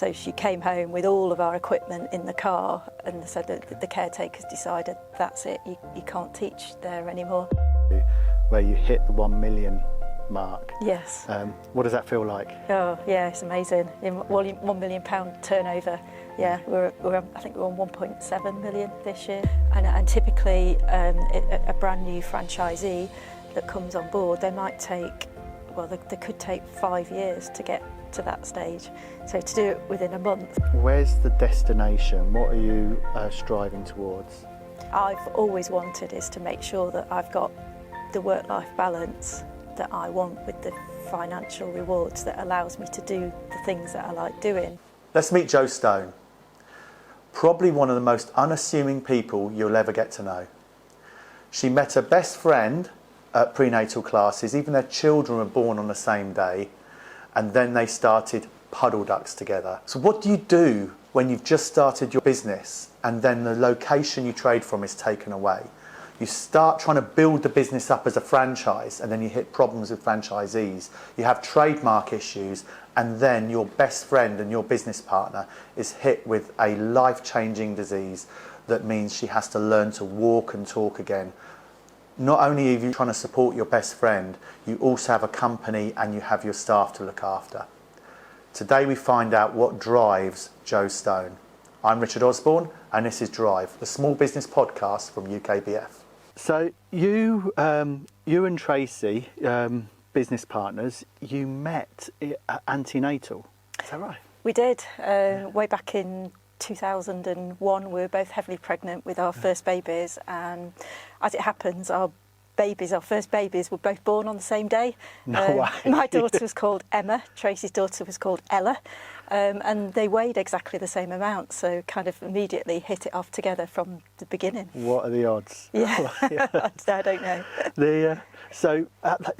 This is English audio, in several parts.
So she came home with all of our equipment in the car and said that the caretakers decided that's it, you can't teach there anymore. Where you hit the 1 million mark. Yes. What does that feel like? Oh yeah, it's amazing. In £1 million turnover. Yeah, I think we're on 1.7 million this year. And typically a brand new franchisee that comes on board, they might take, well, they could take 5 years to get to that stage. So to do it within a month. Where's the destination? What are you striving towards? I've always wanted is to make sure that I've got the work-life balance that I want with the financial rewards that allows me to do the things that I like doing. Let's meet Jo Stone. Probably one of the most unassuming people you'll ever get to know. She met her best friend at prenatal classes, even their children were born on the same day, and then they started Puddle Ducks together. So what do you do when you've just started your business and then the location you trade from is taken away? You start trying to build the business up as a franchise and then you hit problems with franchisees. You have trademark issues and then your best friend and your business partner is hit with a life-changing disease that means she has to learn to walk and talk again. Not only are you trying to support your best friend, you also have a company and you have your staff to look after. Today we find out what drives Jo Stone. I'm Richard Osborne and this is Drive, the small business podcast from UKBF. So you and Tracy, business partners, you met at antenatal, is that right? We did, way back in 2001. We were both heavily pregnant with our first babies, and as it happens, our first babies were both born on the same day. No way. My daughter was called Emma, Tracy's daughter was called Ella, and they weighed exactly the same amount, so kind of immediately hit it off together from the beginning. What are the odds? Yeah, I don't know. So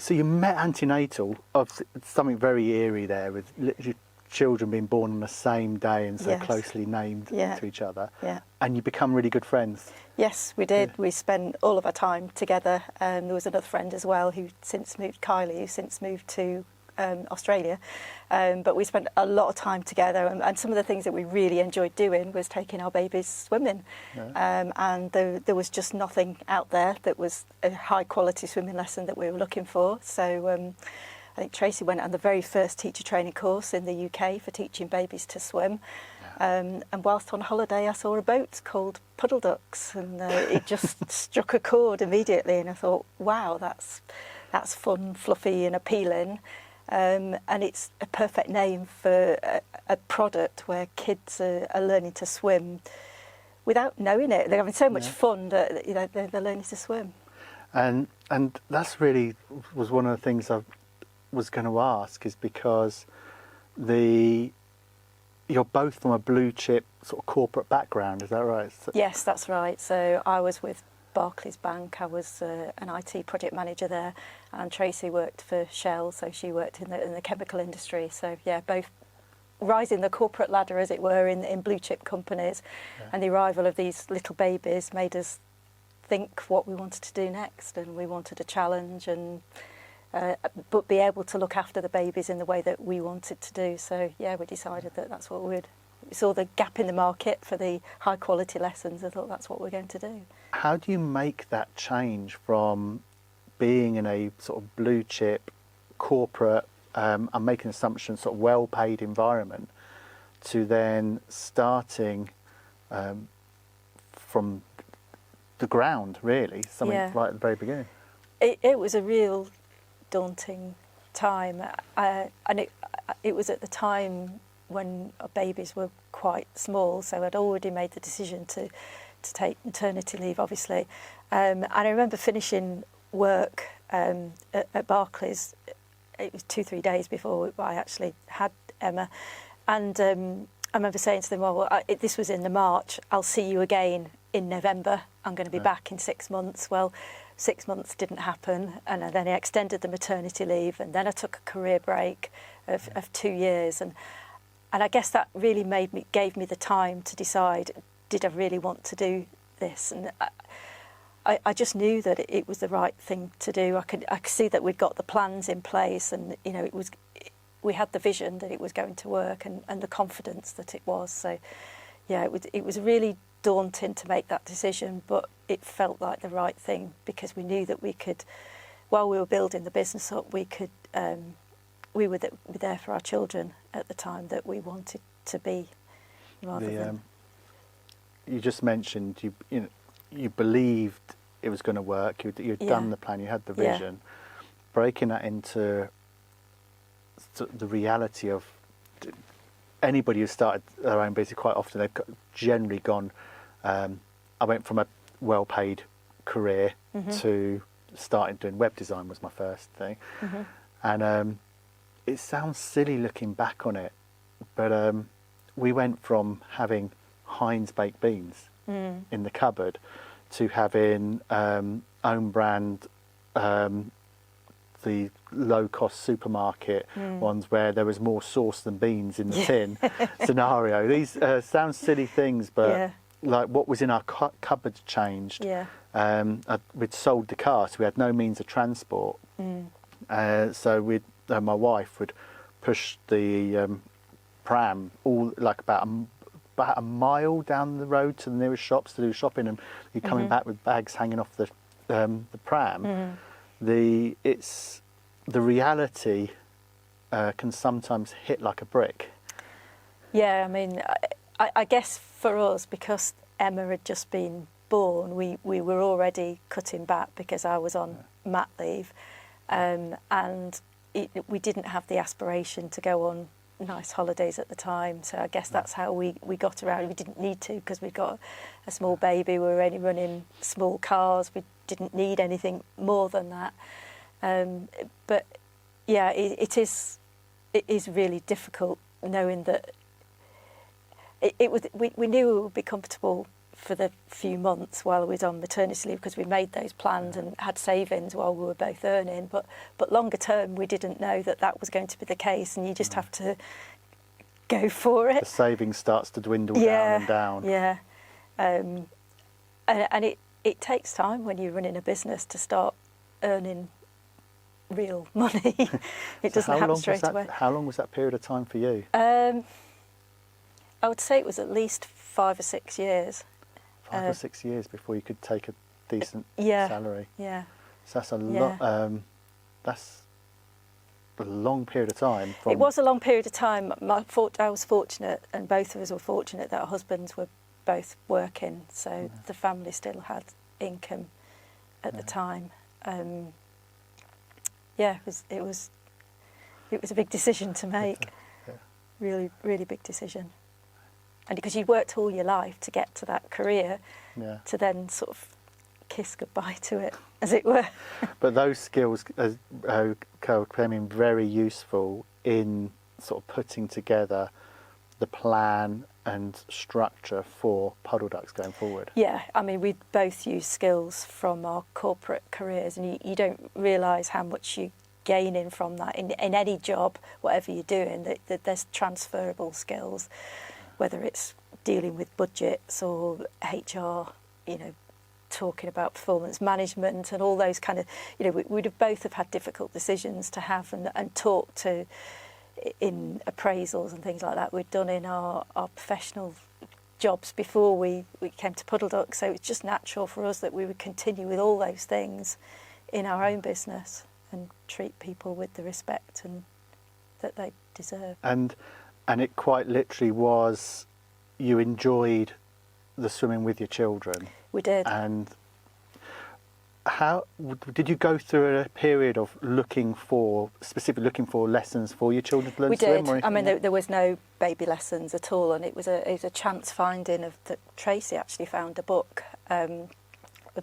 you met antenatal, of something very eerie there, with literally children being born on the same day and so closely named to each other. Yeah. And you become really good friends. Yes, we did. Yeah. We spent all of our time together. There was another friend as well who since moved, Kylie, who since moved to Australia. But we spent a lot of time together, and some of the things that we really enjoyed doing was taking our babies swimming. Yeah. And there was just nothing out there that was a high quality swimming lesson that we were looking for. So I think Tracy went on the very first teacher training course in the UK for teaching babies to swim. Yeah. And whilst on holiday, I saw a boat called Puddle Ducks, and it just struck a chord immediately. And I thought, wow, that's fun, fluffy, and appealing. And it's a perfect name for a product where kids are learning to swim without knowing it. They're having so much fun that they're learning to swim. And that's really was one of the things I was going to ask, is because you're both from a blue chip sort of corporate background, is that right? Yes, that's right. So I was with Barclays Bank. I was an IT project manager there, and Tracy worked for Shell, so she worked in the chemical industry. So yeah, both rising the corporate ladder, as it were, in blue chip companies. Yeah. And the arrival of these little babies made us think what we wanted to do next, and we wanted a challenge and but be able to look after the babies in the way that we wanted to do. So yeah, we decided that that's what we saw the gap in the market for the high quality lessons. I thought that's what we're going to do. How do you make that change from being in a sort of blue chip corporate, I'm making assumptions, sort of well paid environment, to then starting from the ground, really, something right at the very beginning? It was a real daunting time, and it was at the time when our babies were quite small, so I'd already made the decision to take maternity leave, obviously. And I remember finishing work at Barclays. It was 2-3 days before I actually had Emma, and I remember saying to them, well, this was in the March, I'll see you again in November, I'm going to be back in 6 months. Well, 6 months didn't happen, and then I extended the maternity leave, and then I took a career break of 2 years, and I guess that really gave me the time to decide, did I really want to do this? And I just knew that it was the right thing to do. I could see that we'd got the plans in place, and we had the vision that it was going to work, and the confidence that it was. So yeah, it was really daunting to make that decision, but it felt like the right thing, because we knew that we could, while we were building the business up, we could we were there for our children at the time that we wanted to be, rather than. You just mentioned you believed it was going to work. You'd done the plan. You had the vision. Breaking that into the reality of anybody who started their own business, quite often they've generally gone. I went from a well-paid career to starting doing web design was my first thing, and it sounds silly looking back on it, but we went from having Heinz baked beans in the cupboard to having own brand, the low-cost supermarket ones where there was more sauce than beans in the tin scenario. These sound silly things, but like what was in our cupboards changed. We'd sold the car, so we had no means of transport. So my wife would push the pram all like about a mile down the road to the nearest shops to do shopping, and you're coming back with bags hanging off the pram. The reality can sometimes hit like a brick. Yeah, I mean, I guess for us, because Emma had just been born, we were already cutting back because I was on mat leave, and we didn't have the aspiration to go on nice holidays at the time. So I guess that's how we got around. We didn't need to, because we'd got a small baby. We were only running small cars. We didn't need anything more than that. But yeah, it is really difficult knowing that we knew we would be comfortable for the few months while we was on maternity leave, because we made those plans and had savings while we were both earning, but longer term we didn't know that was going to be the case, and you just have to go for it. The savings starts to dwindle down and down. Yeah, and it takes time when you're running a business to start earning real money. It doesn't happen straight away. How long was that period of time for you? I would say it was at least 5 or 6 years. 5 or 6 years before you could take a decent salary. Yeah. So that's a lot. That's a long period of time. It was a long period of time. I was fortunate, and both of us were fortunate, that our husbands were both working, so the family still had income at the time. It was a big decision to make. Really, really big decision. And because you worked all your life to get to that career, to then sort of kiss goodbye to it, as it were. But those skills came in very useful in sort of putting together the plan and structure for Puddle Ducks going forward. Yeah, I mean, we both use skills from our corporate careers, and you don't realise how much you gaining from that in any job, whatever you're doing, that there's transferable skills, whether it's dealing with budgets or HR, talking about performance management and all those kind of, we'd have both have had difficult decisions to have and talk to in appraisals and things like that we'd done in our professional jobs before we came to Puddle Ducks. So it's just natural for us that we would continue with all those things in our own business and treat people with the respect and that they deserve. And it quite literally was, you enjoyed the swimming with your children. We did. And how did you go through a period of specifically looking for lessons for your children to learn to swim? We did. I mean, there was no baby lessons at all, and it was a chance finding that Tracy actually found a book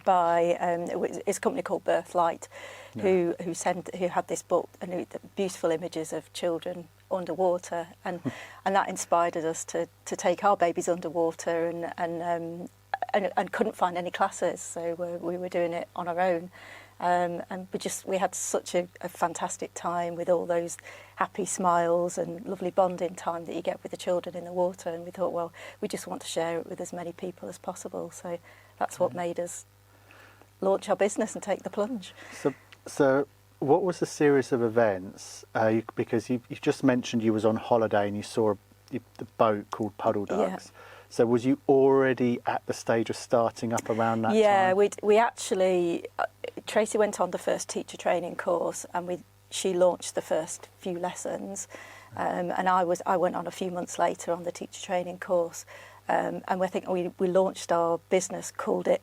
by it's a company called Birthlight, who had this book and beautiful images of children underwater, and that inspired us to take our babies underwater, and couldn't find any classes, so we were doing it on our own, and we had such a fantastic time with all those happy smiles and lovely bonding time that you get with the children in the water, and we thought, well, we just want to share it with as many people as possible, so that's what made us launch our business and take the plunge. So what was the series of events? Because you just mentioned you was on holiday and you saw the boat called Puddle Ducks. Yeah. So was you already at the stage of starting up around that time? Yeah, we actually, Tracy went on the first teacher training course, and she launched the first few lessons, and I went on a few months later on the teacher training course, and I think we launched our business, called it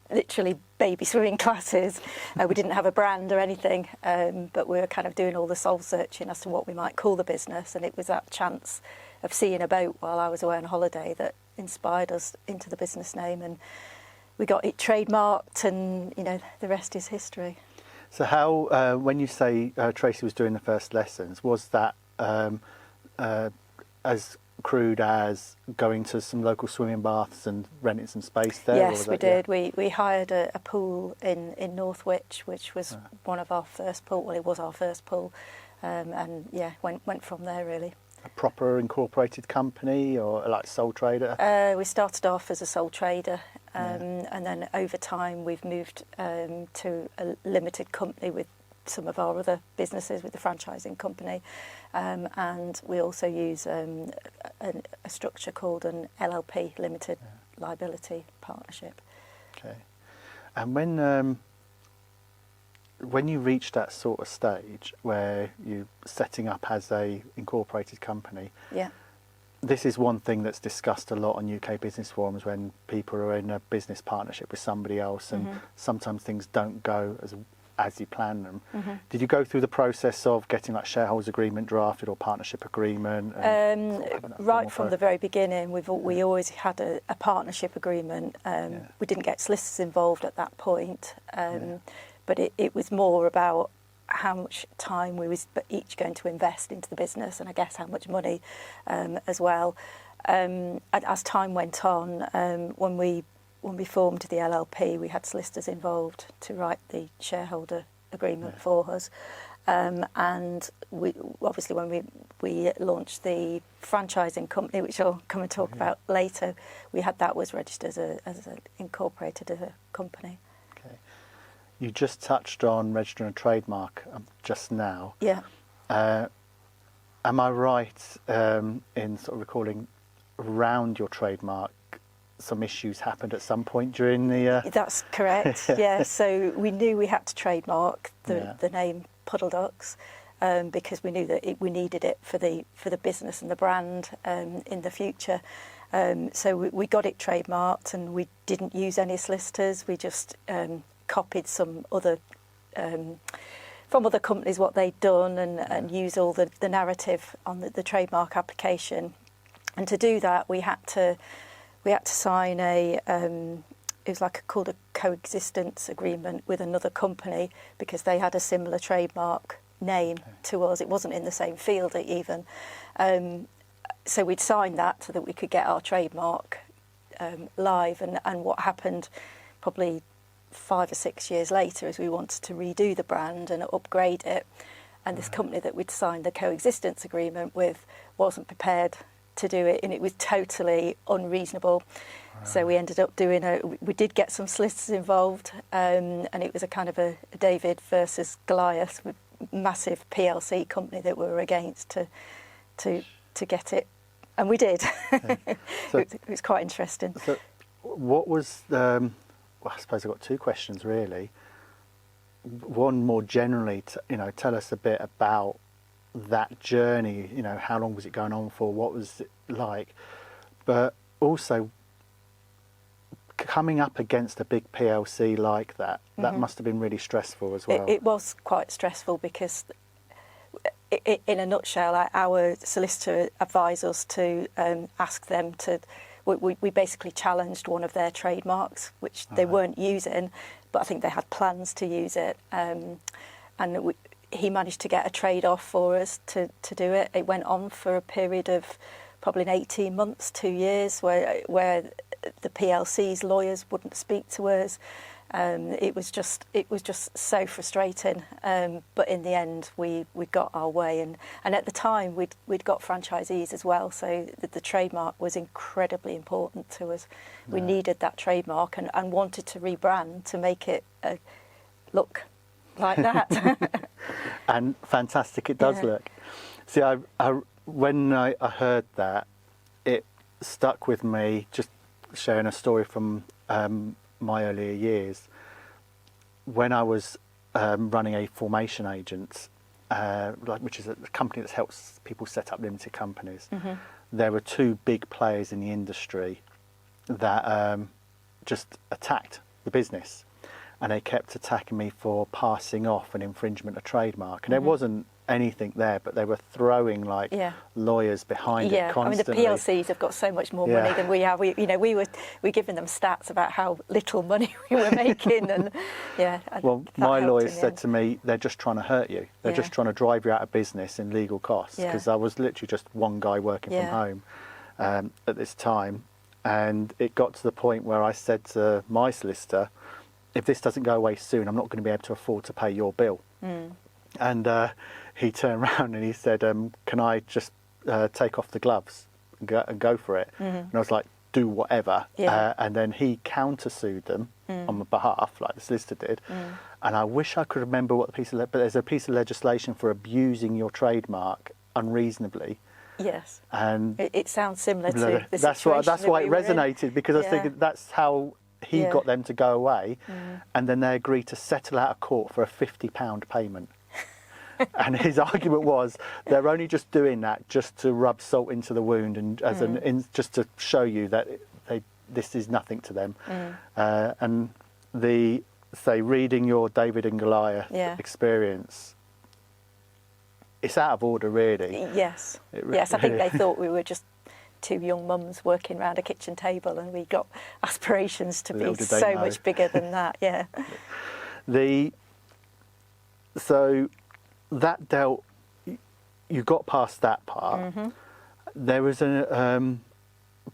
literally baby swimming classes. We didn't have a brand or anything, but we were kind of doing all the soul searching as to what we might call the business, and it was that chance of seeing a boat while I was away on holiday that inspired us into the business name, and we got it trademarked, and the rest is history. So how, when you say Tracy was doing the first lessons, was that as crude as going to some local swimming baths and renting some space there? Yes, we did. Yeah. We hired a pool in Northwich, which was one of our first pool. Well, it was our first pool, and yeah, went from there really. A proper incorporated company or like sole trader? We started off as a sole trader, and then over time we've moved to a limited company with some of our other businesses, with the franchising company, and we also use a structure called an LLP, Limited Liability Partnership. Okay. And when you reach that sort of stage where you're setting up as a incorporated company, this is one thing that's discussed a lot on UK business forums when people are in a business partnership with somebody else, and sometimes things don't go as you plan them. Did you go through the process of getting like shareholders agreement drafted or partnership agreement? Right from the very beginning, we always had a partnership agreement. We didn't get solicitors involved at that point, but it was more about how much time we was each going to invest into the business, and I guess how much money as well. And as time went on, when we formed the LLP, we had solicitors involved to write the shareholder agreement for us. And we obviously, when we launched the franchising company, which I'll come and talk about later, we had that was registered as an incorporated as a company. Okay. You just touched on registering a trademark just now. Yeah. Am I right in sort of recalling around your trademark some issues happened at some point during the... That's correct, yeah. So we knew we had to trademark the name Puddle Ducks because we knew that we needed it for the business and the brand in the future. So we got it trademarked, and we didn't use any solicitors. We just copied some other... from other companies what they'd done, and use all the narrative on the trademark application. And to do that, we had to sign it was called a coexistence agreement with another company, because they had a similar trademark name to us. It wasn't in the same field even. So we'd sign that so that we could get our trademark live. And what happened probably 5 or 6 years later is we wanted to redo the brand and upgrade it. And this company that we'd signed the coexistence agreement with wasn't prepared to do it, and it was totally unreasonable. So we ended up we did get some solicitors involved, and it was a kind of a David versus Goliath, massive PLC company that we were against to get it, and we did. So it was quite interesting. So what was well, I suppose I've got two questions really. One more generally, tell us a bit about that journey, how long was it going on for, what was it like, but also coming up against a big PLC like that must have been really stressful as well. It was quite stressful because in a nutshell, our solicitor advised us to ask them to, we basically challenged one of their trademarks, which they weren't using, but I think they had plans to use it, and he managed to get a trade-off for us to do it. It went on for a period of probably 18 months, 2 years, where the PLC's lawyers wouldn't speak to us. It was just so frustrating. But in the end, we got our way, and at the time we'd got franchisees as well, so the trademark was incredibly important to us. We needed that trademark and wanted to rebrand to make it look like that. And fantastic it does Yeah. look. See, when I heard that, it stuck with me, just sharing a story from my earlier years. When I was running a formation agent, which is a company that helps people set up limited companies, there were two big players in the industry that just attacked the business. And they kept attacking me for passing off an infringement of trademark. And there wasn't anything there, but they were throwing like lawyers behind it constantly. I mean, the PLCs have got so much more money than we have. We were giving them stats about how little money we were making, and well, my lawyers said to me, they're just trying to hurt you. They're just trying to drive you out of business in legal costs, because I was literally just one guy working from home at this time, and it got to the point where I said to my solicitor, if this doesn't go away soon, I'm not going to be able to afford to pay your bill. And he turned around and he said, can I just take off the gloves and go for it? And I was like, do whatever. And then he countersued them on my behalf, like the solicitor did. And I wish I could remember what the piece of, but there's a piece of legislation for abusing your trademark unreasonably. Yes. And it sounds similar to the that's situation why it we were in. resonated, because I was thinking that's how he got them to go away, and then they agreed to settle out of court for a £50 payment. And his argument was they're only just doing that just to rub salt into the wound, and as just to show you that this is nothing to them. And reading your David and Goliath experience, it's out of order, really. Yes. Yes, I think they thought we were just two young mums working around a kitchen table, and we got aspirations to be so much bigger than that. So that dealt, you got past that part. There was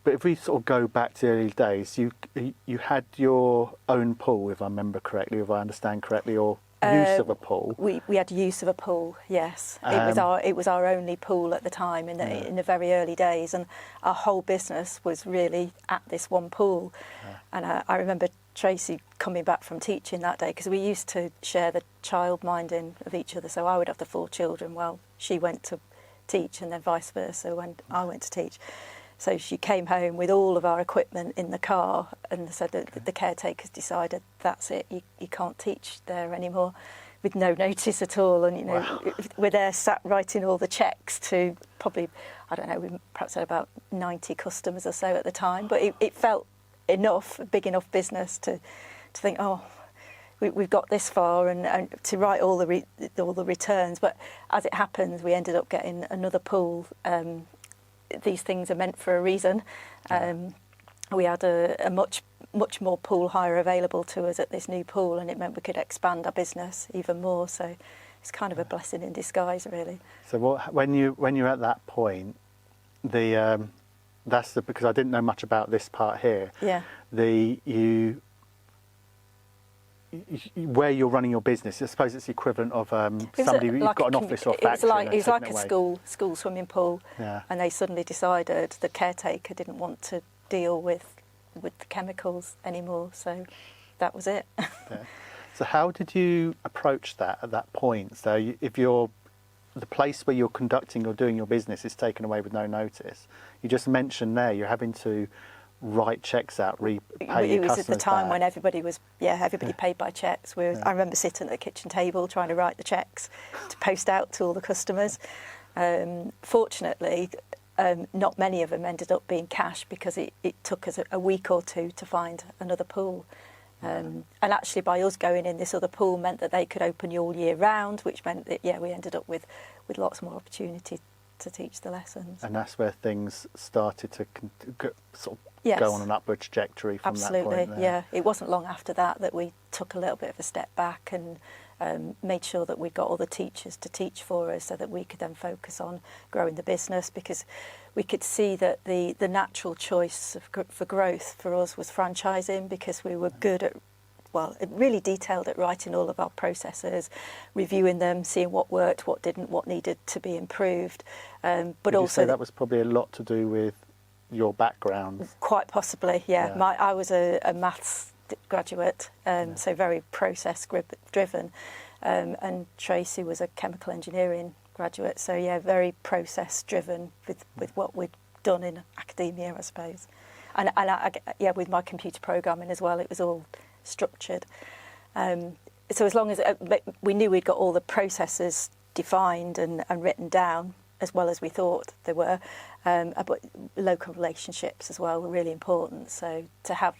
but if we sort of go back to the early days, you had your own pool, if I remember correctly, if I understand correctly, or use of a pool. We had use of a pool, yes. It was our only pool at the time in the very early days, and our whole business was really at this one pool. And I remember Tracy coming back from teaching that day, because we used to share the child minding of each other. So I would have the 4 children while she went to teach, and then vice versa when I went to teach. So she came home with all of our equipment in the car, and said that the caretakers decided that's it, you can't teach there anymore, with no notice at all. And we're there sat writing all the checks to probably, I don't know, we perhaps had about 90 customers or so at the time, but it felt enough, a big enough business to think, we've got this far, and to write all the returns. But as it happens, we ended up getting another pool. These things are meant for a reason. We had a much more pool hire available to us at this new pool, and it meant we could expand our business even more. So it's kind of a blessing in disguise, really. So when you're at that point, because I didn't know much about this part here. Where you're running your business, I suppose it's the equivalent of somebody who's got an office or a factory. It was like a school swimming pool, and they suddenly decided the caretaker didn't want to deal with the chemicals anymore, so that was it. So how did you approach that at that point? So if the place where you're conducting or doing your business is taken away with no notice, you just mentioned there you're having to write checks out, repay your customers. It was at the time when everybody paid by cheques. I remember sitting at the kitchen table trying to write the cheques to post out to all the customers. Fortunately, not many of them ended up being cash, because it took us a week or two to find another pool. And actually, by us going in this other pool meant that they could open all year round, which meant that we ended up with lots more opportunity to teach the lessons. And that's where things started to sort of go on an upward trajectory from that point. Absolutely, It wasn't long after that we took a little bit of a step back and made sure that we got all the teachers to teach for us, so that we could then focus on growing the business, because we could see that the natural choice for growth for us was franchising, because we were good at, really detailed at writing all of our processes, reviewing them, seeing what worked, what didn't, what needed to be improved. But would also, you say that was probably a lot to do with your background? Quite possibly, I was a maths graduate, so very process driven. and Tracy was a chemical engineering graduate, so yeah, very process driven with what we'd done in academia, I suppose. And yeah, with my computer programming as well, it was all structured. So as long as we knew we'd got all the processes defined and written down, as well as we thought they were, but local relationships as well were really important. So to have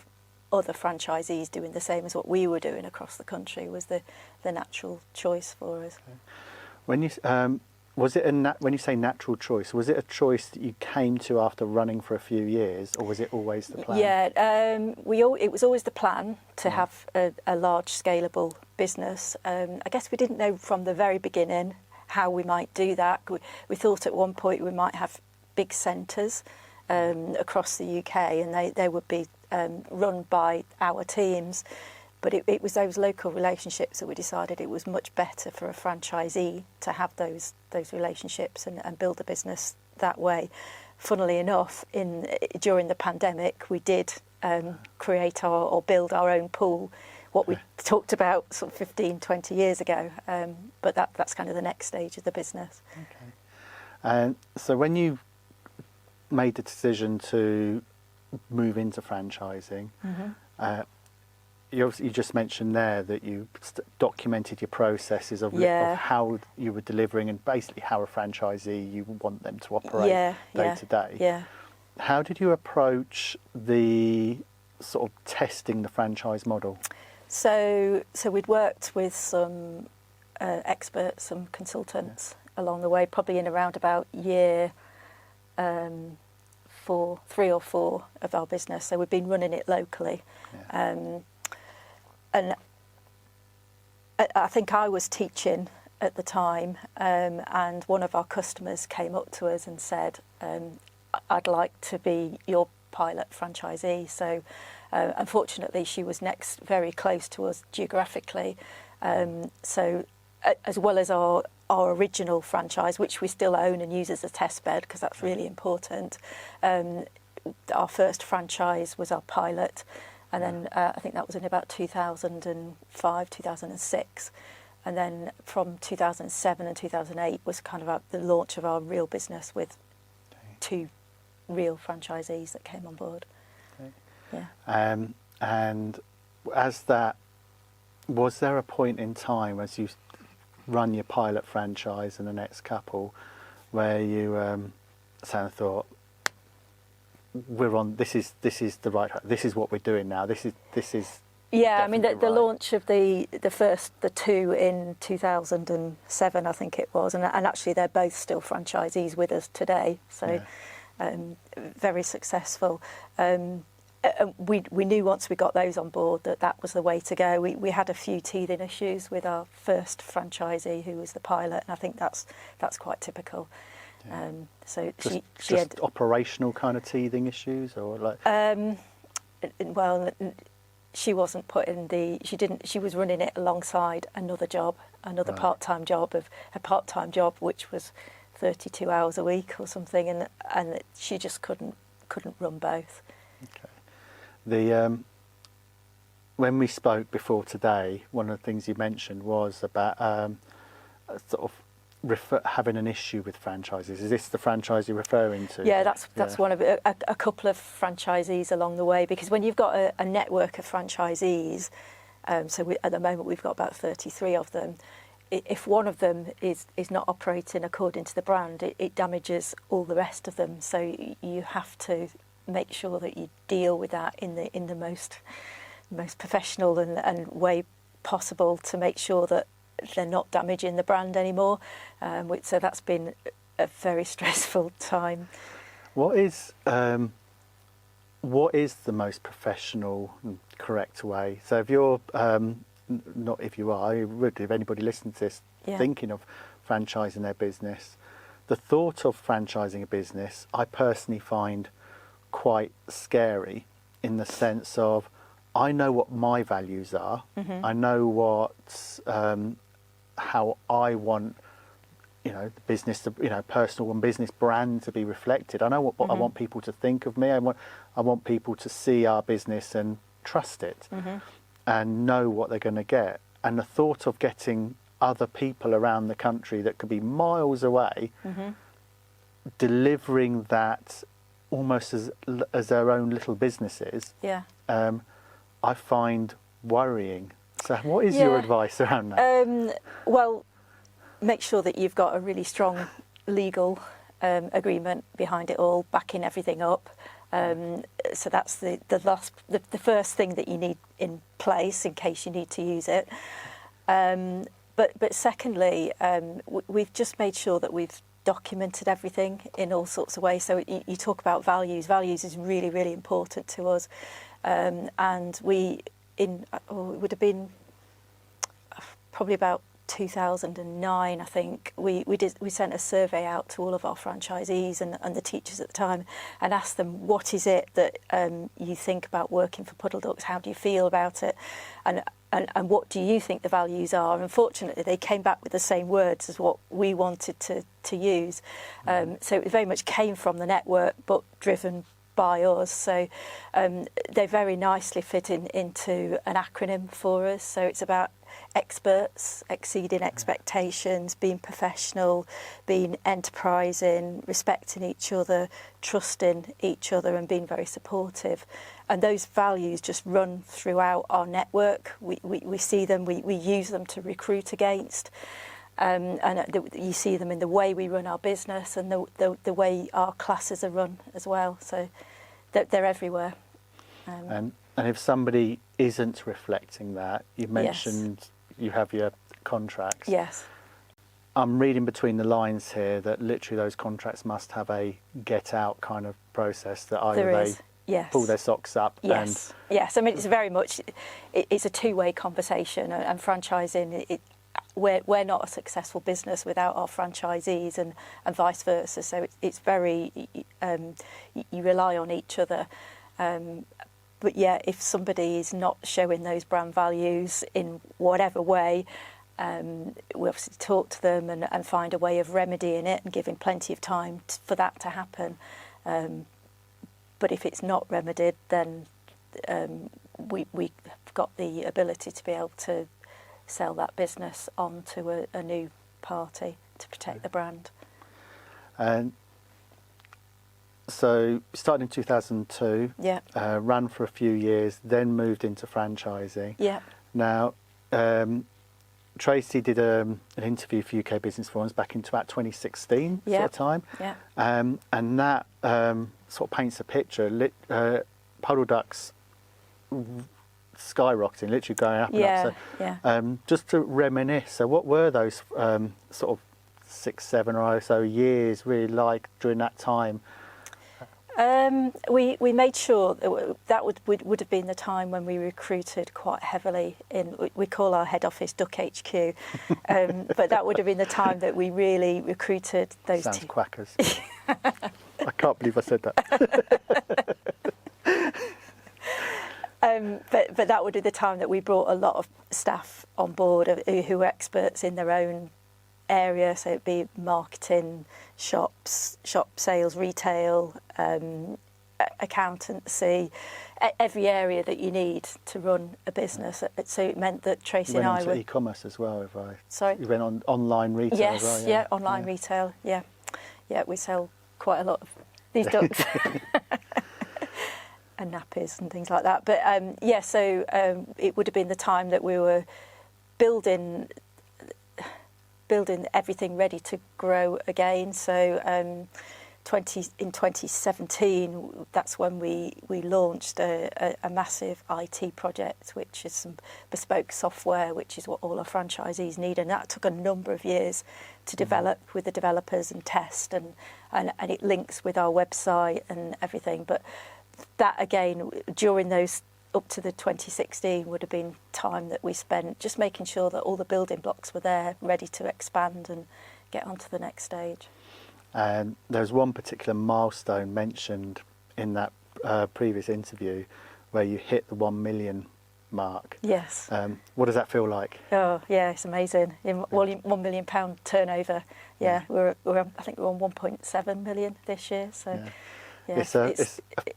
other franchisees doing the same as what we were doing across the country was the natural choice for us. Okay. When you was it when you say natural choice, was it a choice that you came to after running for a few years, or was it always the plan? Yeah, it was always the plan to have a large scalable business. I guess we didn't know from the very beginning how we might do that. We thought at one point we might have big centres across the UK, and they would be run by our teams. But it was those local relationships that we decided it was much better for a franchisee to have those relationships and build a business that way. Funnily enough, during the pandemic, we did create or build our own pool, what we talked about sort of 15, 20 years ago. But that's kind of the next stage of the business. Okay. And so when you made the decision to move into franchising, you just mentioned there that you documented your processes of how you were delivering and basically how a franchisee you want them to operate day to day. Yeah. How did you approach the sort of testing the franchise model? So we'd worked with some experts, some consultants along the way, probably in around about year 3 or 4 of our business. So we've been running it locally. And I think I was teaching at the time, and one of our customers came up to us and said, I'd like to be your pilot franchisee. So unfortunately, she was next very close to us geographically. So as well as our original franchise, which we still own and use as a test bed, because that's really important, our first franchise was our pilot. And then I think that was in about 2005, 2006. And then from 2007 and 2008 was kind of the launch of our real business with 2 real franchisees that came on board. Okay. Yeah. And as that, was there a point in time as you run your pilot franchise and the next couple where you thought, we're on, this is what we're doing now, this is yeah, I mean the right. launch of the 2 in 2007, I think it was, and actually they're both still franchisees with us today, so very successful. We knew once we got those on board that was the way to go. We had a few teething issues with our first franchisee, who was the pilot, and I think that's quite typical. Yeah. So just had operational kind of teething issues, or like well, she wasn't putting she was running it alongside another part-time job which was 32 hours a week or something, and she just couldn't run both. Okay. When we spoke before today, one of the things you mentioned was about sort of having an issue with franchises. Is this the franchise you're referring to? Yeah, that's one of a couple of franchisees along the way, because when you've got a network of franchisees, at the moment we've got about 33 of them. If one of them is not operating according to the brand, it damages all the rest of them. So you have to make sure that you deal with that in the most professional and way possible to make sure that they're not damaging the brand anymore. So that's been a very stressful time. What is the most professional and correct way? So if you're not if you are, if anybody listening to this thinking of franchising their business, the thought of franchising a business I personally find quite scary, in the sense of I know what my values are. I know what how I want the business to, personal and business brand to be reflected. I know what I want people to think of me. I want people to see our business and trust it and know what they're going to get. And the thought of getting other people around the country that could be miles away, delivering that almost as their own little businesses, I find worrying. So what is your advice around that? Well, make sure that you've got a really strong legal agreement behind it all, backing everything up. So that's the first thing that you need in place in case you need to use it. But secondly, we've just made sure that we've documented everything in all sorts of ways. So you talk about values. Values is really, really important to us. And it would have been probably about 2009, I think, we sent a survey out to all of our franchisees and the teachers at the time and asked them, what is it that you think about working for Puddle Ducks? How do you feel about it? And what do you think the values are? And unfortunately, they came back with the same words as what we wanted to use. So it very much came from the network, but driven by us. So they very nicely fit into an acronym for us. So it's about experts, exceeding expectations, being professional, being enterprising, respecting each other, trusting each other, and being very supportive. And those values just run throughout our network. We see them, we use them to recruit against. And you see them in the way we run our business and the way our classes are run as well. So they're everywhere. And if somebody isn't reflecting that, you mentioned you have your contracts. Yes. I'm reading between the lines here that literally those contracts must have a get out kind of process, that either they pull their socks up Yes. I mean, it's very much, it's a two-way conversation, and franchising, we're not a successful business without our franchisees and vice versa. So it's very, you rely on each other. But yeah, if somebody is not showing those brand values in whatever way, we obviously talk to them and find a way of remedying it and giving plenty of time for that to happen. But if it's not remedied, then we've got the ability to be able to sell that business on to a new party to protect the brand. And so started in 2002, ran for a few years, then moved into franchising. Now, Tracy did an interview for UK Business Forums back into about 2016 sort of time. And that sort of paints a picture. Puddle Ducks skyrocketing, literally going up and up. So, just to reminisce, so what were those sort of 6, 7 or so years really like during that time? We made sure that would have been the time when we recruited quite heavily we call our head office Duck HQ, but that would have been the time that we really recruited those. Sounds quackers. I can't believe I said that. But that would be the time that we brought a lot of staff on board who were experts in their own area, so it'd be marketing, shop sales, retail, accountancy, every area that you need to run a business. So it meant that Tracy and I were e-commerce as well. You went on online retail. Yes, as well, online retail. Yeah, we sell quite a lot of these ducks and nappies and things like that. But so it would have been the time that we were building everything ready to grow again. So in 2017, that's when we launched a massive IT project, which is some bespoke software, which is what all our franchisees need. And that took a number of years to develop with the developers and test, and it links with our website and everything. But that, again, during those up to the 2016 would have been time that we spent just making sure that all the building blocks were there, ready to expand and get on to the next stage. And there's one particular milestone mentioned in that previous interview where you hit the 1 million mark. Yes. What does that feel like? Oh, yeah, it's amazing. £1 million turnover. Yeah, we're I think we're on 1.7 million this year. So. Yeah, it's a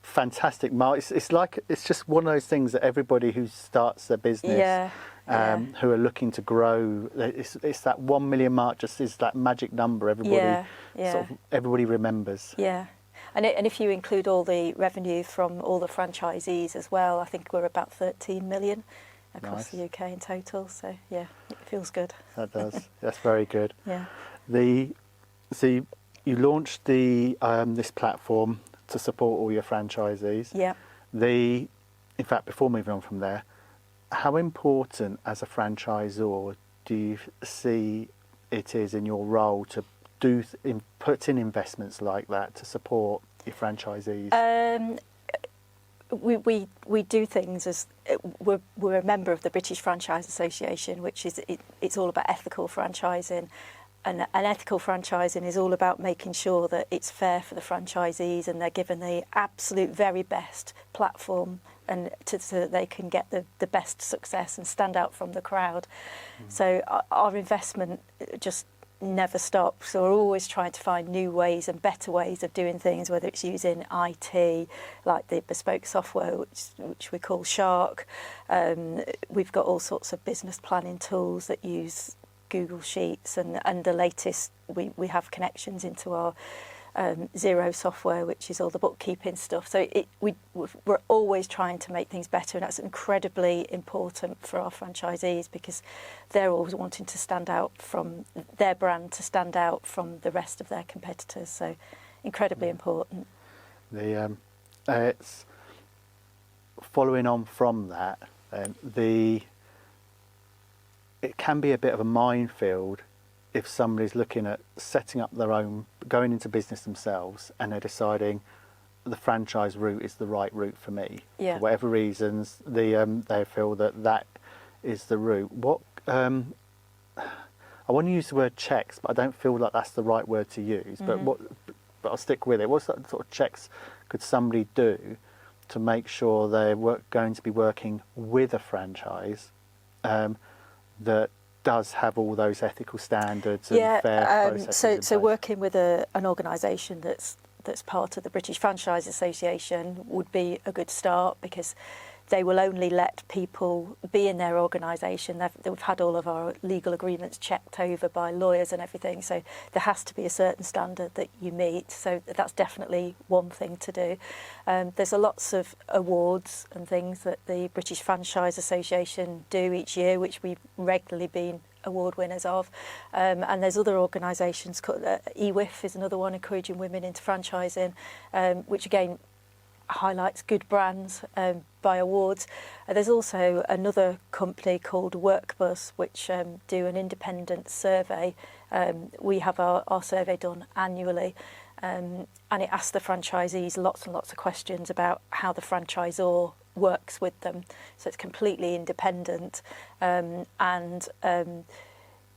fantastic it's just one of those things that everybody who starts their business, who are looking to grow, it's that 1 million mark just is that magic number everybody everybody remembers. Yeah. And if you include all the revenue from all the franchisees as well, I think we're about 13 million across the UK in total. So yeah, it feels good. That does. That's very good. Yeah. So you launched this platform to support all your franchisees. Yeah. In fact, before moving on from there, how important as a franchisor do you see it is in your role to put in investments like that to support your franchisees? We do things as we're a member of the British Franchise Association, which is it's all about ethical franchising, and ethical franchising is all about making sure that it's fair for the franchisees and they're given the absolute very best platform and so that they can get the best success and stand out from the crowd. So our investment just never stops. So we're always trying to find new ways and better ways of doing things, whether it's using IT, like the bespoke software, which we call Shark. We've got all sorts of business planning tools that use Google Sheets, and the latest, we have connections into our Xero software, which is all the bookkeeping stuff. So we're always trying to make things better, and that's incredibly important for our franchisees because they're always wanting to stand out from their brand, to stand out from the rest of their competitors. So incredibly important. It's following on from that. It can be a bit of a minefield if somebody's looking at setting up their own, going into business themselves, and they're deciding the franchise route is the right route for me. Yeah. For whatever reasons, they feel that is the route. I want to use the word checks, but I don't feel like that's the right word to use. But I'll stick with it. What sort of checks could somebody do to make sure they're going to be working with a franchise that does have all those ethical standards and fair processes? So working with an organisation that's part of the British Franchise Association would be a good start, because they will only let people be in their organisation. They've had all of our legal agreements checked over by lawyers and everything, so there has to be a certain standard that you meet. So that's definitely one thing to do. There's lots of awards and things that the British Franchise Association do each year, which we've regularly been award winners of, and there's other organisations. EWIF is another one, encouraging women into franchising, which again highlights good brands by awards. There's also another company called Workbus, which do an independent survey. We have our survey done annually, and it asks the franchisees lots and lots of questions about how the franchisor works with them. So it's completely independent, and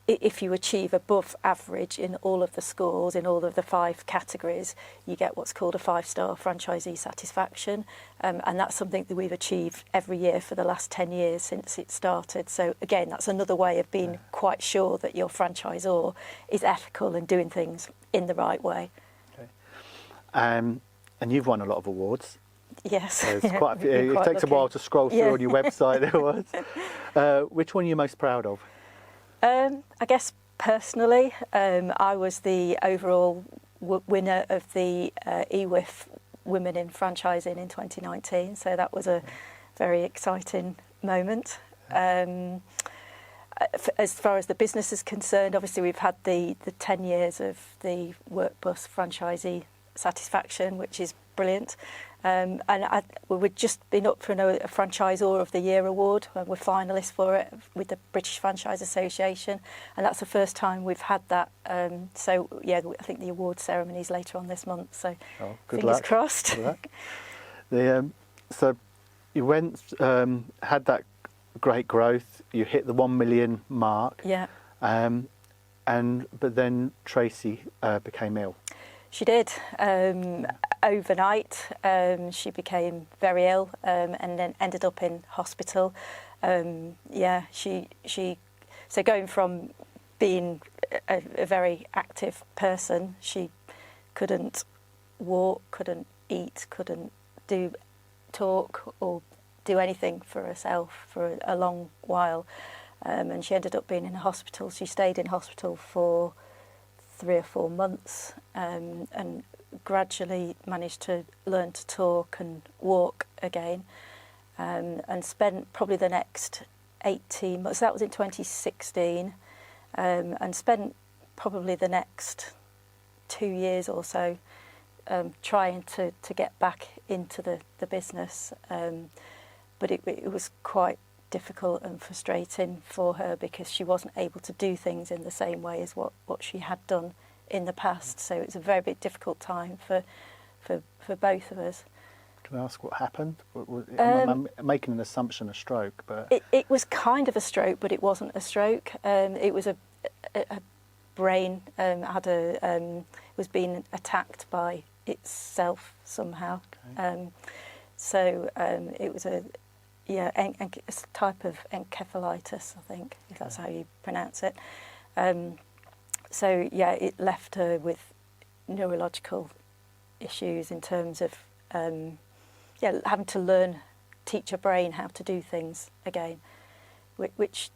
if you achieve above average in all of the scores, in all of the 5 categories, you get what's called a 5-star franchisee satisfaction. And that's something that we've achieved every year for the last 10 years since it started. So again, that's another way of being quite sure that your franchisor is ethical and doing things in the right way. Okay. And you've won a lot of awards. Yes. There's quite a few. It takes a while to scroll through on your website. There was. Which one are you most proud of? I guess personally, I was the overall winner of the EWIF Women in Franchising in 2019, so that was a very exciting moment. As far as the business is concerned, obviously we've had the 10 years of the Workbus franchisee satisfaction, which is brilliant. And we've just been up for a Franchisor of the Year award, and we're finalists for it with the British Franchise Association, and that's the first time we've had that. So yeah, I think the award ceremony is later on this month. So fingers crossed. Good luck. So you went, had that great growth. You hit the 1 million mark. Yeah. But then Tracy became ill. She did. Overnight, she became very ill, and then ended up in hospital. So going from being a very active person, she couldn't walk, couldn't eat, couldn't talk or do anything for herself for a long while. And she ended up being in a hospital. She stayed in hospital for 3 or 4 months, and gradually managed to learn to talk and walk again, and spent probably the next 18 months, that was in 2016, and spent probably the next 2 years or so trying to get back into the business. But it was quite difficult and frustrating for her because she wasn't able to do things in the same way as what she had done in the past. So it was a very big difficult time for both of us. Can I ask what happened? I'm making an assumption, a stroke, but it was kind of a stroke, but it wasn't a stroke. It was a brain was being attacked by itself somehow. okay. So it was a type of encephalitis, I think, if that's how you pronounce it. So yeah, it left her with neurological issues in terms of having to teach her brain how to do things again, which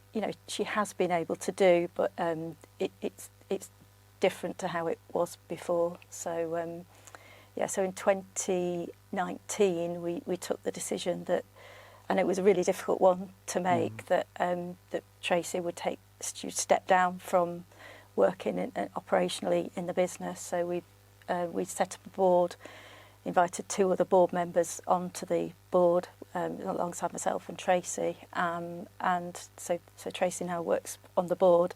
she has been able to do, but it's different to how it was before. So so in 2019 we took the decision that, and it was a really difficult one to make, that Tracy would step down from working operationally in the business. So we set up a board, invited 2 other board members onto the board alongside myself and Tracy, and so Tracy now works on the board,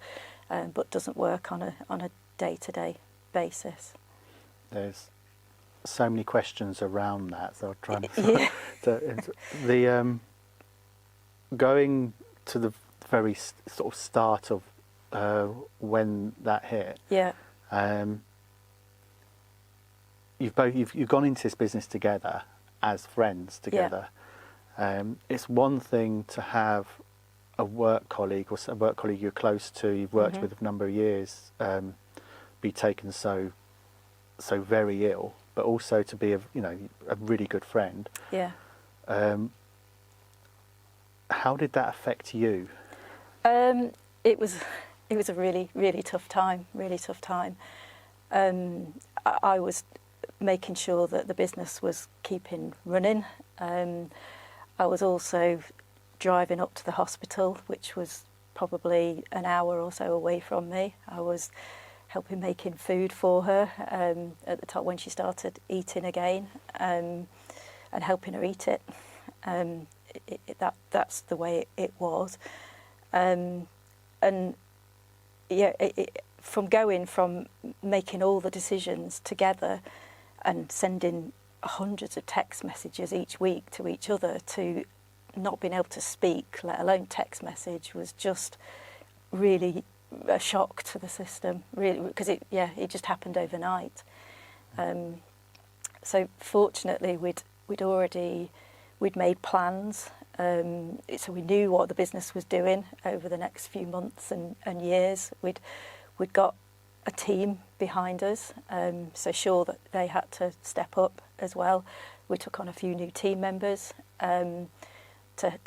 but doesn't work on a day-to-day basis. There's so many questions around that, so I'll try and going to the very sort of start of when that hit. Yeah. You've gone into this business together as friends together. Yeah. It's one thing to have a work colleague or a work colleague you're close to, you've worked with a number of years, be taken so very ill, but also to be a really good friend. Yeah. How did that affect you? It was a really, really tough time. Really tough time. I was making sure that the business was keeping running. I was also driving up to the hospital, which was probably an hour or so away from me. I was helping making food for her at the top when she started eating again, and helping her eat it. That's the way it was. From making all the decisions together and sending hundreds of text messages each week to each other, to not being able to speak, let alone text message, was just really a shock to the system, really, because it just happened overnight. So fortunately we'd made plans, so we knew what the business was doing over the next few months and years. We'd got a team behind us, so sure that they had to step up as well. We took on a few new team members to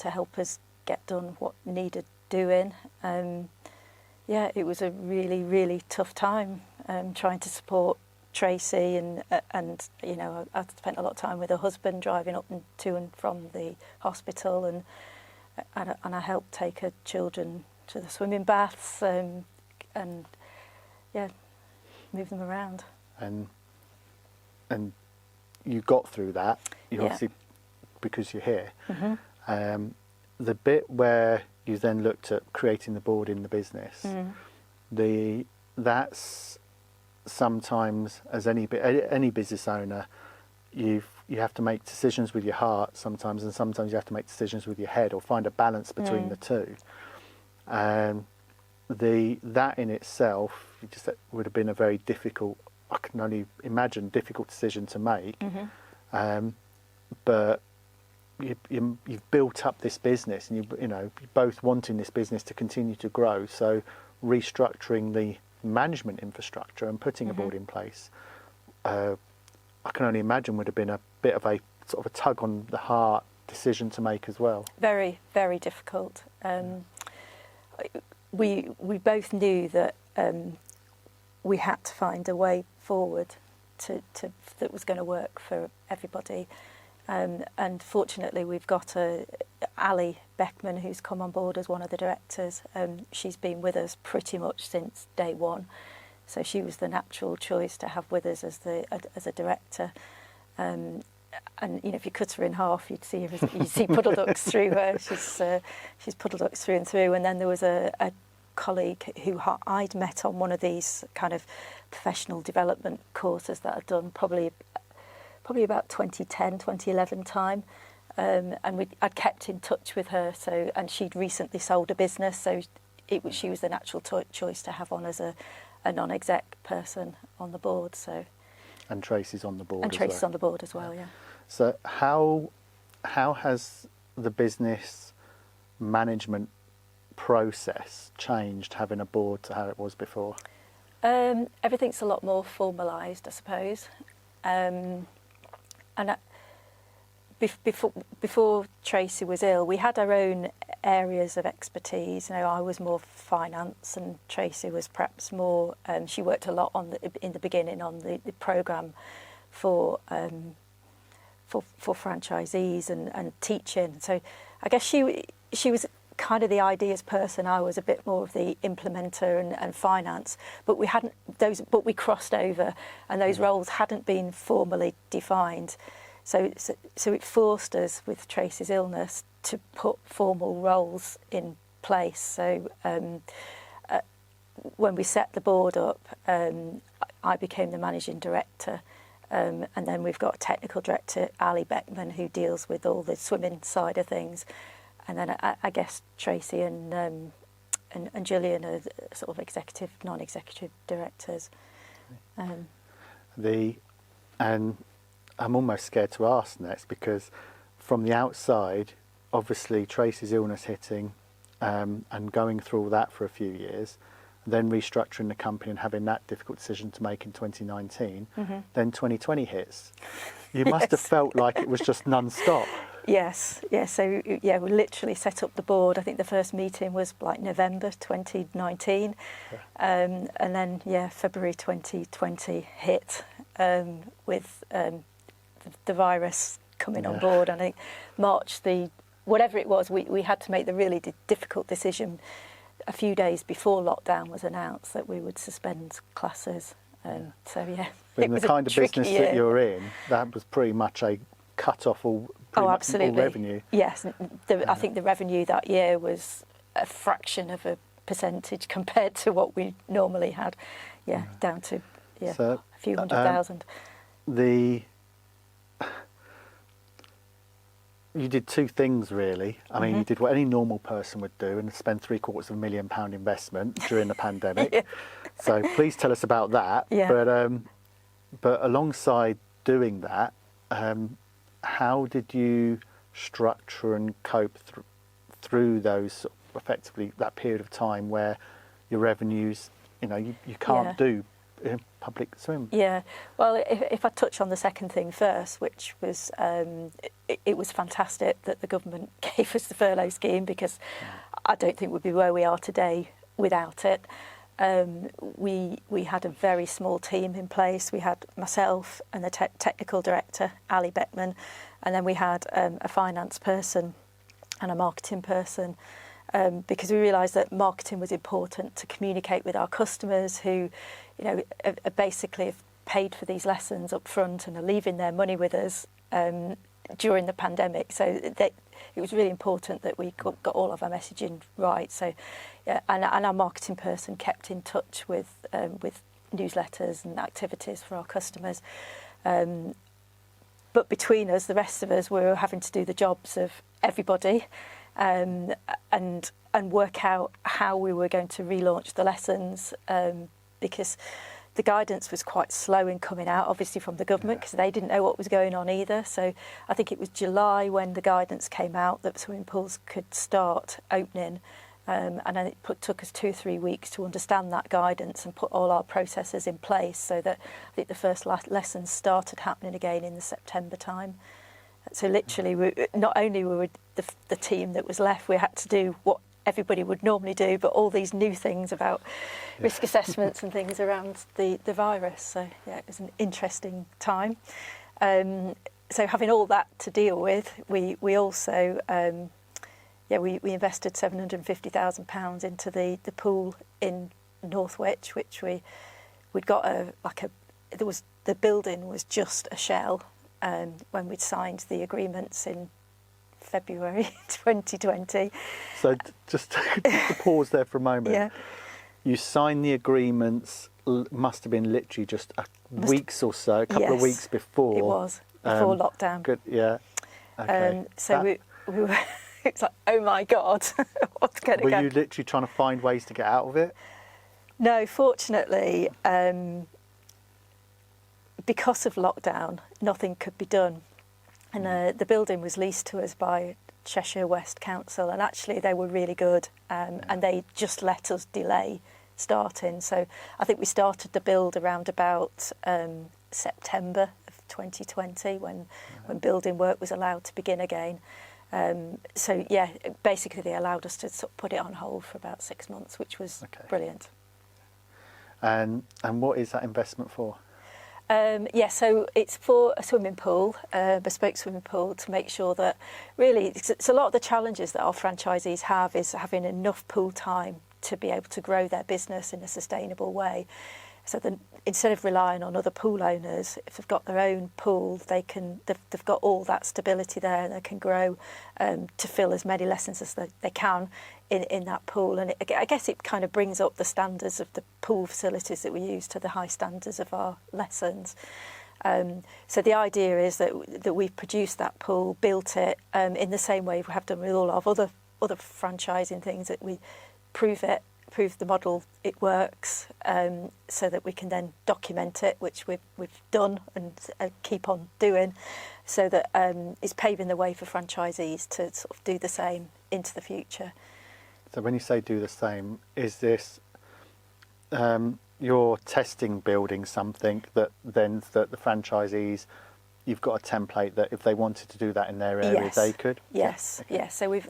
help us get done what needed doing. It was a really, really tough time trying to support Tracy, and I spent a lot of time with her husband driving up and to and from the hospital, and I helped take her children to the swimming baths, and move them around. And you got through that. You obviously, because you're here. The bit where you then looked at creating the board in the business, that's sometimes, as any business owner, you have to make decisions with your heart sometimes, and sometimes you have to make decisions with your head, or find a balance between the two. And that in itself would have been a very difficult, I can only imagine, difficult decision to make. But you've built up this business, and you're both wanting this business to continue to grow. So restructuring the management infrastructure and putting a board in place I can only imagine would have been a bit of a sort of a tug on the heart decision to make as well. Very, very difficult. We both knew that we had to find a way forward that was going to work for everybody. And fortunately, we've got Ali Beckman, who's come on board as one of the directors. She's been with us pretty much since day one, so she was the natural choice to have with us as a director. And you know, if you cut her in half, you'd see Puddle Ducks through her. She's Puddle Ducks through and through. And then there was a colleague who I'd met on one of these kind of professional development courses that I'd done probably about 2010, 2011 time. And I'd kept in touch with her. And she'd recently sold a business, so she was the natural choice to have on as a non-exec person on the board. So. And Tracy's on the board. And Tracy's on the board as well, yeah. So how has the business management process changed, having a board to how it was before? Everything's a lot more formalised, I suppose. Before Tracy was ill, we had our own areas of expertise. You know, I was more finance, and Tracy was perhaps more. She worked a lot in the beginning on the programme for franchisees and teaching. So I guess she was kind of the ideas person. I was a bit more of the implementer and finance. But we crossed over, and those roles hadn't been formally defined. So it forced us, with Tracy's illness, to put formal roles in place. So when we set the board up, I became the managing director, and then we've got a technical director, Ali Beckman, who deals with all the swimming side of things, and then I guess Tracy and Gillian are sort of executive, non-executive directors. And I'm almost scared to ask next, because from the outside, obviously Tracy's illness hitting and going through all that for a few years, then restructuring the company and having that difficult decision to make in 2019, then 2020 hits. You must have felt like it was just non-stop. Yes. So we literally set up the board. I think the first meeting was like November 2019, and then February 2020 hit with the virus coming on board. And I think March, whatever it was, we had to make the really difficult decision a few days before lockdown was announced that we would suspend classes. So but it in was the kind of business year. that you're in, that was pretty much a cut off all revenue. Yes, I think the revenue that year was a fraction of a percentage compared to what we normally had. Down to a few $100,000. You did two things really. I mean, you did what any normal person would do and spend £750,000 investment during the pandemic. So please tell us about that. But alongside doing that, how did you structure and cope through those effectively that period of time where your revenues, you can't do public swim? Well, if I touch on the second thing first, which was it was fantastic that the government gave us the furlough scheme, because I don't think we'd be where we are today without it. We had a very small team in place. We had myself and the technical director, Ali Beckman, and then we had a finance person and a marketing person, because we realised that marketing was important to communicate with our customers who, basically have paid for these lessons up front and are leaving their money with us during the pandemic. So it was really important that we got all of our messaging right. So, and our marketing person kept in touch with newsletters and activities for our customers. But between us, the rest of us were having to do the jobs of everybody, and work out how we were going to relaunch the lessons, because the guidance was quite slow in coming out, obviously from the government, because they didn't know what was going on either. So I think it was July when the guidance came out that swimming pools could start opening, And then it took us 2 or 3 weeks to understand that guidance and put all our processes in place, so that I think the first lessons started happening again in the September time. So literally, not only were we the team that was left, we had to do what everybody would normally do, but all these new things about risk assessments and things around the virus. So yeah, it was an interesting time. So having all that to deal with, we also we invested £750,000 into the pool in Northwich, which we'd got the building was just a shell when we'd signed the agreements in February 2020. So just to pause there for a moment. Yeah. You signed the agreements, must have been literally just weeks or so, a couple of weeks before. It was, before lockdown. Good, yeah. Okay. So we were, it's like, oh my God, what's going to go? Were you literally trying to find ways to get out of it? No, fortunately, because of lockdown, nothing could be done. And the building was leased to us by Cheshire West Council, and actually they were really good, and they just let us delay starting. So I think we started the build around about September of 2020 when building work was allowed to begin again. So yeah, basically they allowed us to sort of put it on hold for about 6 months, which was brilliant. And what is that investment for? So it's for a swimming pool, bespoke swimming pool, to make sure that really, it's a lot of the challenges that our franchisees have is having enough pool time to be able to grow their business in a sustainable way. So then, instead of relying on other pool owners, if they've got their own pool, they've got all that stability there, and they can grow to fill as many lessons as they can in that pool. And I guess it kind of brings up the standards of the pool facilities that we use to the high standards of our lessons. So the idea is that we've produced that pool, built it in the same way we have done with all our other franchising things, that we prove the model, it works, so that we can then document it, which we've done and keep on doing, so that it's paving the way for franchisees to sort of do the same into the future. So when you say do the same, is this you're testing building something that then that the franchisees, you've got a template that if they wanted to do that in their area, they could? Yes, yes. So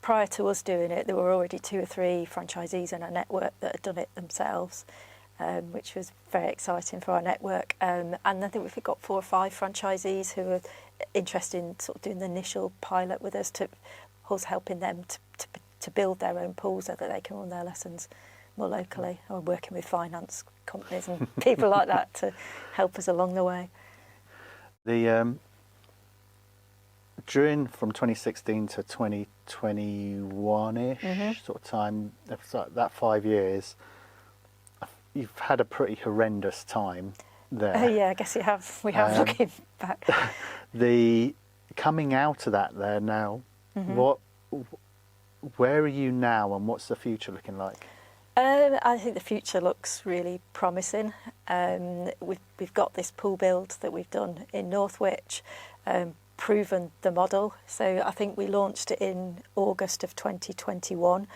prior to us doing it, there were already 2 or 3 franchisees in our network that had done it themselves, which was very exciting for our network. And I think we've got 4 or 5 franchisees who are interested in sort of doing the initial pilot with us, to us helping them to build their own pool so that they can run their lessons more locally, or working with finance companies and people like that to help us along the way. During from 2016 to 2021-ish sort of time, that 5 years, you've had a pretty horrendous time there. Yeah, I guess we have looking back. The coming out of that there now, where are you now, and what's the future looking like? I think the future looks really promising. We've got this pool build that we've done in Northwich, proven the model. So I think we launched it in August of 2021,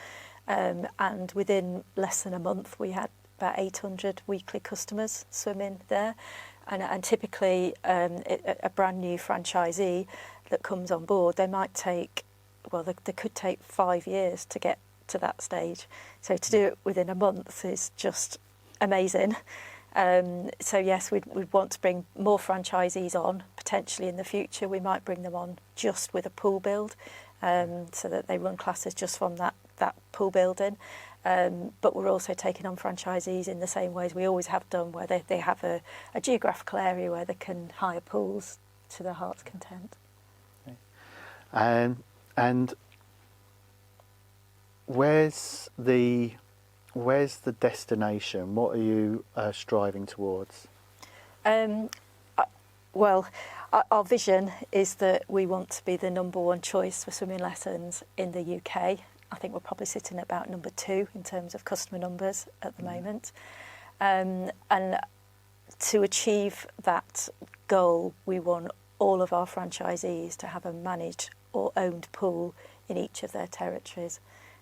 and within less than a month we had about 800 weekly customers swimming there. And typically a brand new franchisee that comes on board, they could take 5 years to get to that stage. So to do it within a month is just amazing. So yes, we'd want to bring more franchisees on. Potentially in the future, we might bring them on just with a pool build, so that they run classes just from that pool building. But we're also taking on franchisees in the same ways we always have done, where they have a geographical area where they can hire pools to their heart's content. Okay. And where's the destination? What are you striving towards? Well, our vision is that we want to be the #1 choice for swimming lessons in the UK. I think we're probably sitting at about #2 in terms of customer numbers at the moment. And to achieve that goal, we want all of our franchisees to have a managed or owned pool in each of their territories.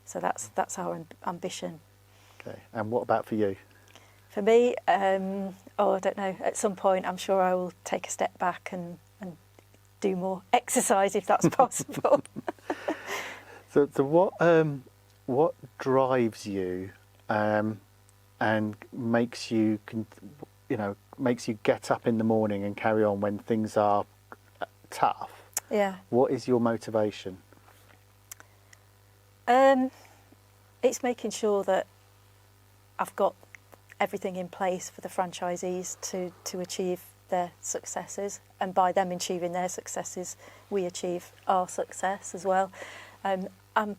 So that's our ambition. Okay. And what about for you? For me, I don't know. At some point, I'm sure I will take a step back and do more exercise if that's possible. So what drives you, and makes you makes you get up in the morning and carry on when things are tough? Yeah. What is your motivation? It's making sure that I've got everything in place for the franchisees to achieve their successes, and by them achieving their successes, we achieve our success as well. I'm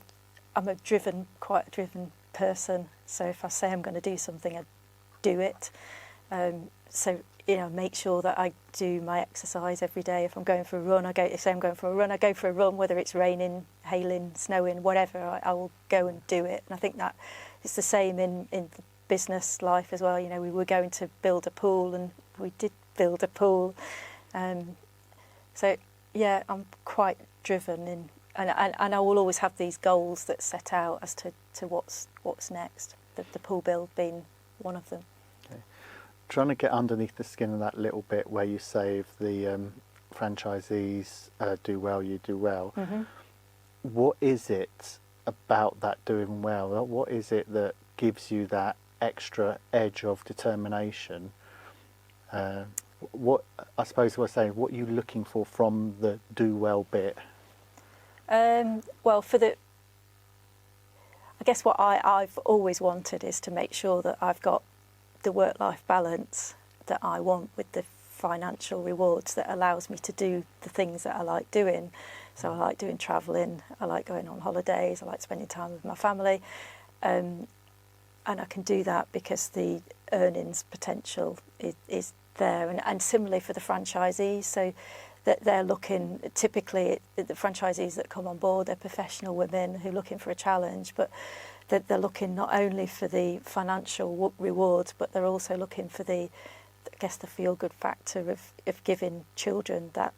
quite a driven person. So if I say I'm going to do something, I do it. So make sure that I do my exercise every day. If I'm going for a run, I go for a run, whether it's raining, hailing, snowing, whatever. I will go and do it. And I think that it's the same in the business life as well. We were going to build a pool, and we did build a pool. So yeah, I'm quite driven and I will always have these goals that set out as to what's next. The pool build being one of them. Okay. Trying to get underneath the skin of that little bit where you say if the franchisees do well, you do well. Mm-hmm. What is it about that doing well? What is it that gives you that extra edge of determination? What I suppose we're saying, what are you looking for from the do well bit? Well, I guess what I've always wanted is to make sure that I've got the work-life balance that I want with the financial rewards that allows me to do the things that I like doing. So I like doing travelling, I like going on holidays, I like spending time with my family. And I can do that because the earnings potential is there. And similarly for the franchisees, so that they're looking, typically the franchisees that come on board, they're professional women who are looking for a challenge, but they're looking not only for the financial rewards, but they're also looking for the feel-good factor of giving children that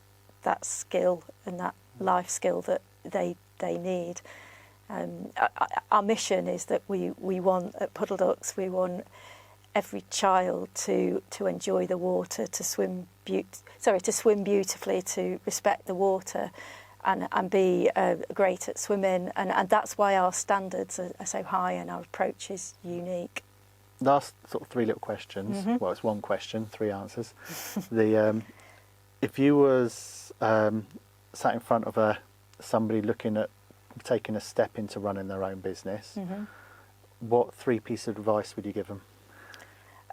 skill and that life skill that they need. Our mission is that we want, at Puddle Ducks, we want every child to enjoy the water, to swim beautifully, to respect the water, and be great at swimming. And that's why our standards are so high and our approach is unique. Last sort of three little questions. Mm-hmm. Well, it's one question, three answers. If you was sat in front of somebody looking at taking a step into running their own business, mm-hmm. what three pieces of advice would you give them?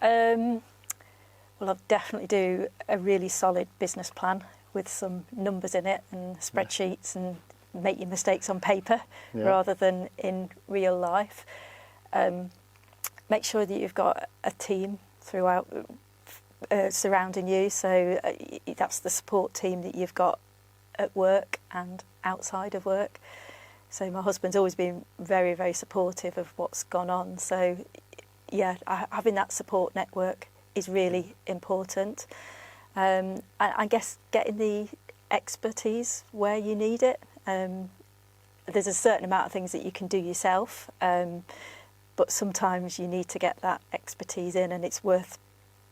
Well, I'll definitely do a really solid business plan with some numbers in it and spreadsheets, and make your mistakes on paper rather than in real life. Make sure that you've got a team throughout surrounding you, so that's the support team that you've got at work and outside of work. So my husband's always been very, very supportive of what's gone on. So yeah, having that support network is really important. And I guess getting the expertise where you need it. There's a certain amount of things that you can do yourself, but sometimes you need to get that expertise in, and it's worth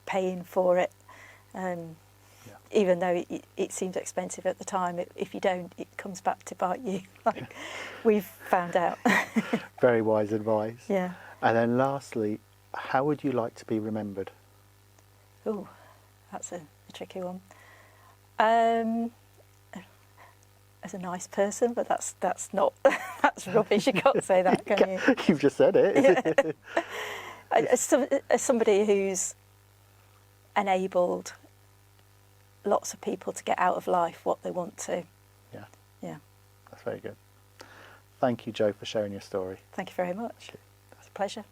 paying for it. Even though it seems expensive at the time, if you don't, it comes back to bite you, like we've found out. Very wise advice. Yeah. And then lastly, how would you like to be remembered? Oh, that's a tricky one. As a nice person, but that's not that's rubbish. You can't say that, can you? You've just said it. Yeah. As somebody who's enabled lots of people to get out of life what they want to. Yeah. That's very good. Thank you, Jo, for sharing your story. Thank you very much. It's a pleasure.